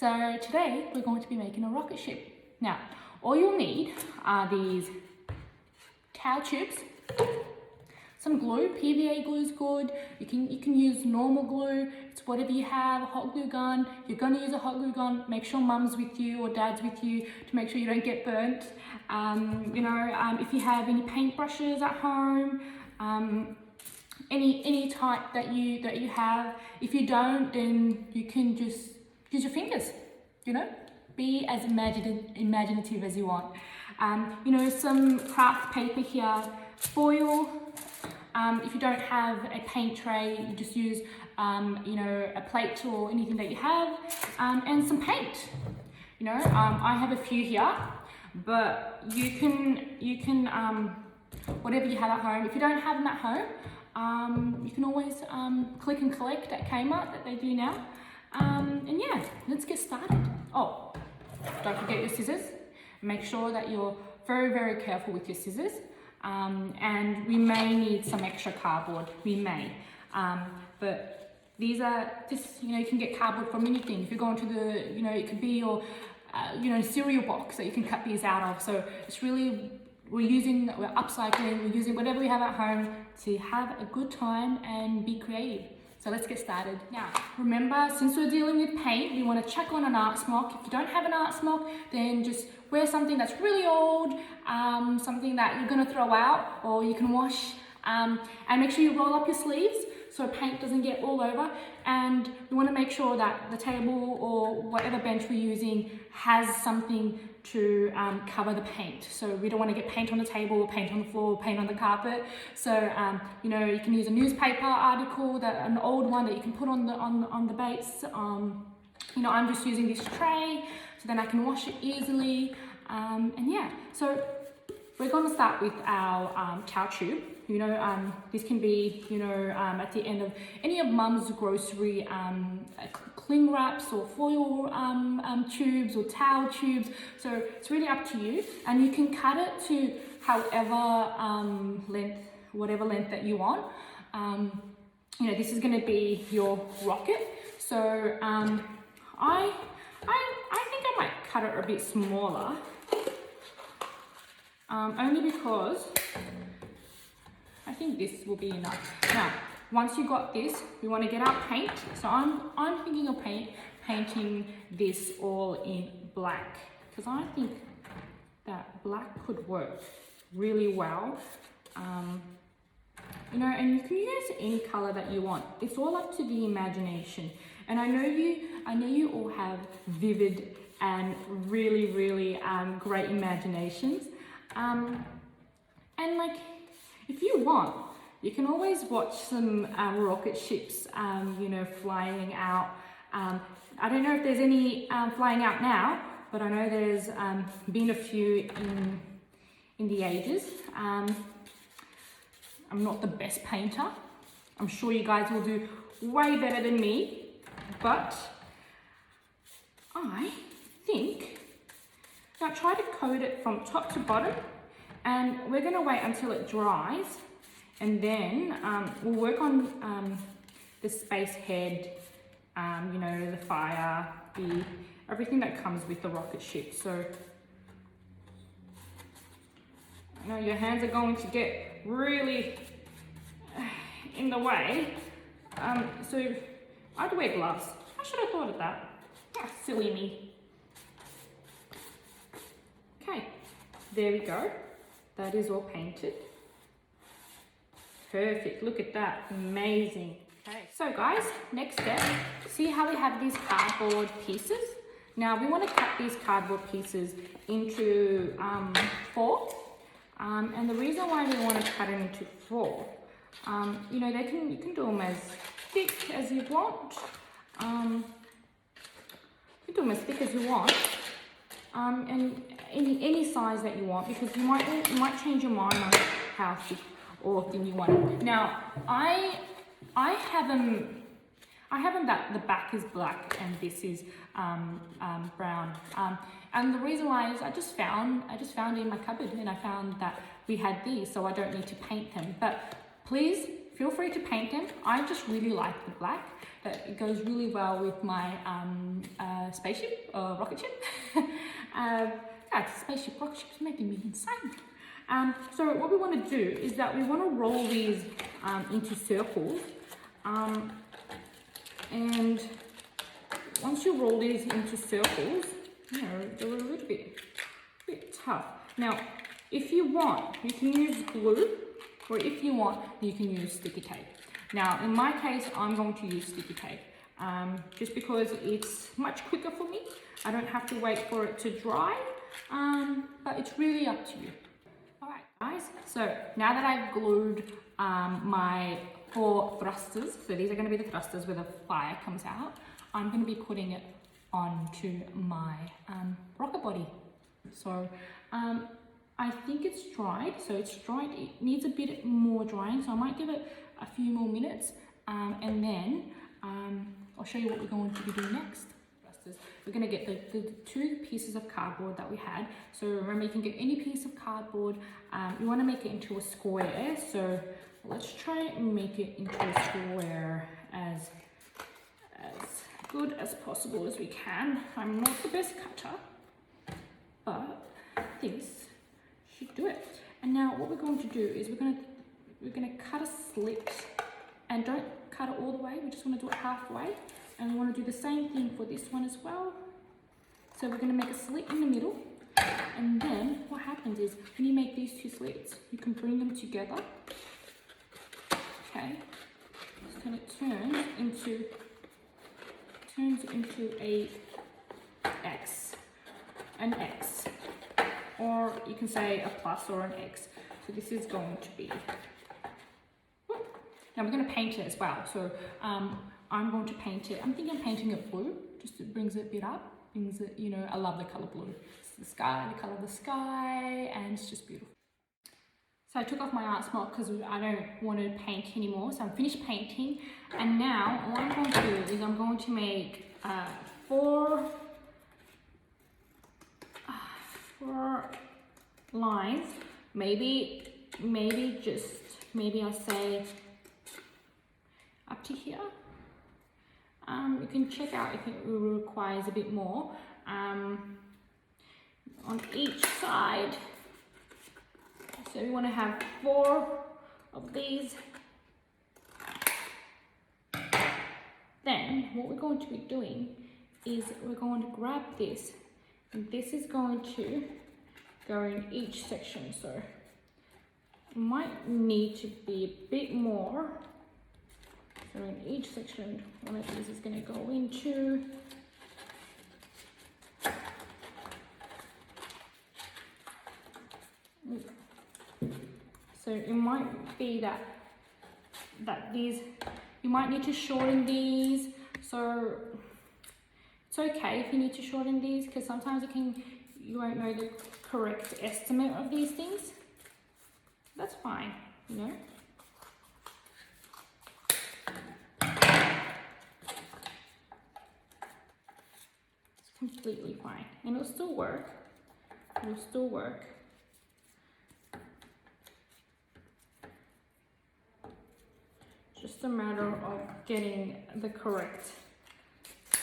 So today we're going to be making a rocket ship. Now, all you'll need are these towel tubes, some glue. PVA glue is good. You can use normal glue. It's whatever you have. A hot glue gun. If you're going to use a hot glue gun, make sure mum's with you or dad's with you to make sure you don't get burnt. If you have any paintbrushes at home, any type that you have. If you don't, then you can just use your fingers. Be as imaginative as you want. Some craft paper here, foil. If you don't have a paint tray, you just use a plate or anything that you have, and some paint. I have a few here, but you can whatever you have at home. If you don't have them at home, you can always click and collect at Kmart that they do now. And yeah, let's get started. Oh, don't forget your scissors. Make sure that you're very, very careful with your scissors. And we may need some extra cardboard. We may. But these are just, you can get cardboard from anything. If you're going to it could be your, cereal box that you can cut these out of. So it's really, we're upcycling, we're using whatever we have at home to have a good time and be creative. So let's get started. Now, remember, since we're dealing with paint, we want to chuck on an art smock. If you don't have an art smock, then just wear something that's really old, something that you're going to throw out or you can wash. And make sure you roll up your sleeves so paint doesn't get all over. And we want to make sure that the table or whatever bench we're using has something to cover the paint. So we don't want to get paint on the table or paint on the floor or paint on the carpet. So you can use a newspaper article, an old one that you can put on the base. I'm just using this tray so then I can wash it easily. So we're going to start with our towel tube. This can be, at the end of any of mum's grocery cling wraps or foil tubes or towel tubes. So it's really up to you. And you can cut it to whatever length that you want. This is going to be your rocket. So I think I might cut it a bit smaller. Only because I think this will be enough. Now, once you got this, we want to get our paint. So I'm thinking of painting this all in black because I think that black could work really well. And you can use any color that you want. It's all up to the imagination. And I know you all have vivid and really, really great imaginations. If you want, you can always watch some rocket ships, flying out. I don't know if there's any flying out now, but I know there's been a few in the ages. I'm not the best painter. I'm sure you guys will do way better than me, but I think now try to coat it from top to bottom. And we're going to wait until it dries, and then we'll work on the space head, the fire, everything that comes with the rocket ship. So, your hands are going to get really in the way. So I'd wear gloves. I should have thought of that. Silly me. Okay, there we go. That is all painted. Perfect, look at that, amazing. Okay, so guys, next step, see how we have these cardboard pieces? Now we want to cut these cardboard pieces into 4. And the reason why we want to cut it into 4, you can do them as thick as you want. You can do them as thick as you want. And any size that you want, because you might change your mind on how thick or thin you want it. Now I have them that the back is black and this is brown. And the reason why is I just found it in my cupboard and I found that we had these, so I don't need to paint them. But please, if feel free to paint them. I just really like the black. That it goes really well with my spaceship or rocket ship. Spaceship, rocket ship's making me insane. So what we want to do is that we want to roll these into circles. And once you roll these into circles, you know, they're a little bit tough. Now, if you want, you can use glue, or if you want, you can use sticky tape. Now, in my case, I'm going to use sticky tape, just because it's much quicker for me. I don't have to wait for it to dry, but it's really up to you. All right, guys, so now that I've glued my 4 thrusters, so these are going to be the thrusters where the fire comes out, I'm going to be putting it onto my rocket body. So I think it's dried, so it's dried. It needs a bit more drying, so I might give it a few more minutes, and then I'll show you what we're going to be doing next. We're going to get the 2 pieces of cardboard that we had. So remember, you can get any piece of cardboard. You want to make it into a square, so let's try and make it into a square as good as possible as we can. I'm not the best cutter, but this should do it. And now what we're going to do is we're going to cut a slit, and don't cut it all the way, we just want to do it halfway, and we want to do the same thing for this one as well. So we're going to make a slit in the middle, and then what happens is when you make these 2 slits, you can bring them together, okay, and it turns into an X, or you can say a plus or an X. So this is going to be, now we're going to paint it as well. So I'm going to paint it, I'm thinking of painting it blue, just it brings it a bit up, brings it, you know, I love the color blue. It's the sky, the color of the sky, and it's just beautiful. So I took off my art smock because I don't want to paint anymore. So I'm finished painting, and now what I'm going to do is I'm going to make 4 lines. Maybe I say up to here. You can check out if it requires a bit more. On each side. So we want to have 4 of these. Then what we're going to be doing is we're going to grab this, and this is going to go in each section. So it might need to be a bit more. So in each section, one of these is going to go into. So it might be that these, you might need to shorten these. So it's okay if you need to shorten these, because sometimes you won't know the correct estimate of these things. That's fine, you know. It's completely fine, and it'll still work. It'll still work. Just a matter of getting the correct.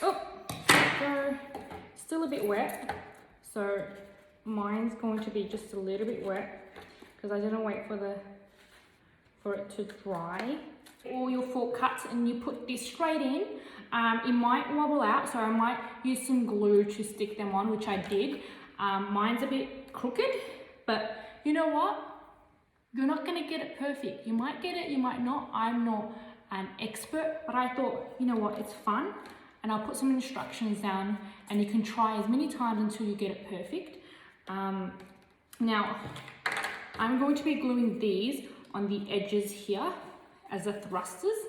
Oh, so still a bit wet. So mine's going to be just a little bit wet because I didn't wait for it to dry. All your 4 cuts and you put this straight in. It might wobble out, so I might use some glue to stick them on, which I did. Mine's a bit crooked, but you know what? You're not going to get it perfect. You might get it, you might not. I'm not an expert, but I thought, you know what, it's fun. And I'll put some instructions down, and you can try as many times until you get it perfect. Now, I'm going to be gluing these on the edges here as the thrusters.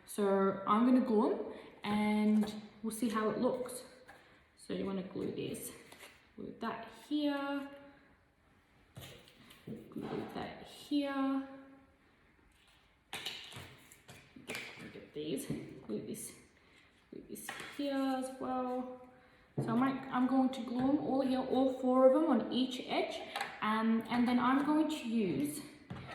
So I'm going to glue them, and we'll see how it looks. So you want to glue this, glue that here. Glue that here. Get these. Glue this here as well. So I'm going to glue them all here, all 4 of them on each edge, and then I'm going to use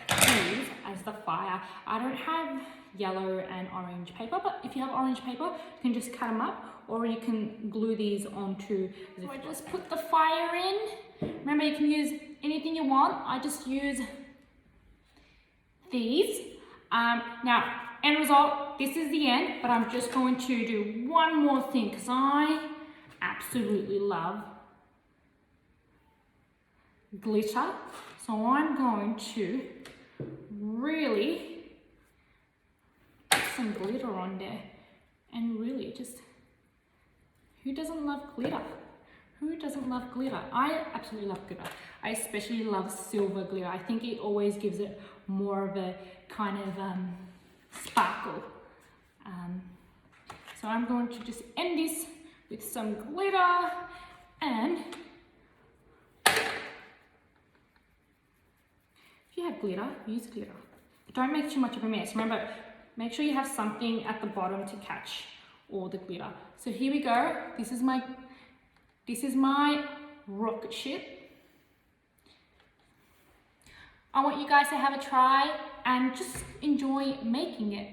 these as the fire. I don't have yellow and orange paper, but if you have orange paper, you can just cut them up, or you can glue these onto. So I just put the fire in. Remember, you can use anything you want. I just use these. Now, end result, this is the end, but I'm just going to do one more thing because I absolutely love glitter. So I'm going to really put some glitter on there, and really just, who doesn't love glitter? Who doesn't love glitter? I absolutely love glitter. I especially love silver glitter. I think it always gives it more of a kind of sparkle. So I'm going to just end this with some glitter, and if you have glitter, use glitter. But don't make too much of a mess. Remember, make sure you have something at the bottom to catch all the glitter. So here we go. This is my rocket ship. I want you guys to have a try and just enjoy making it.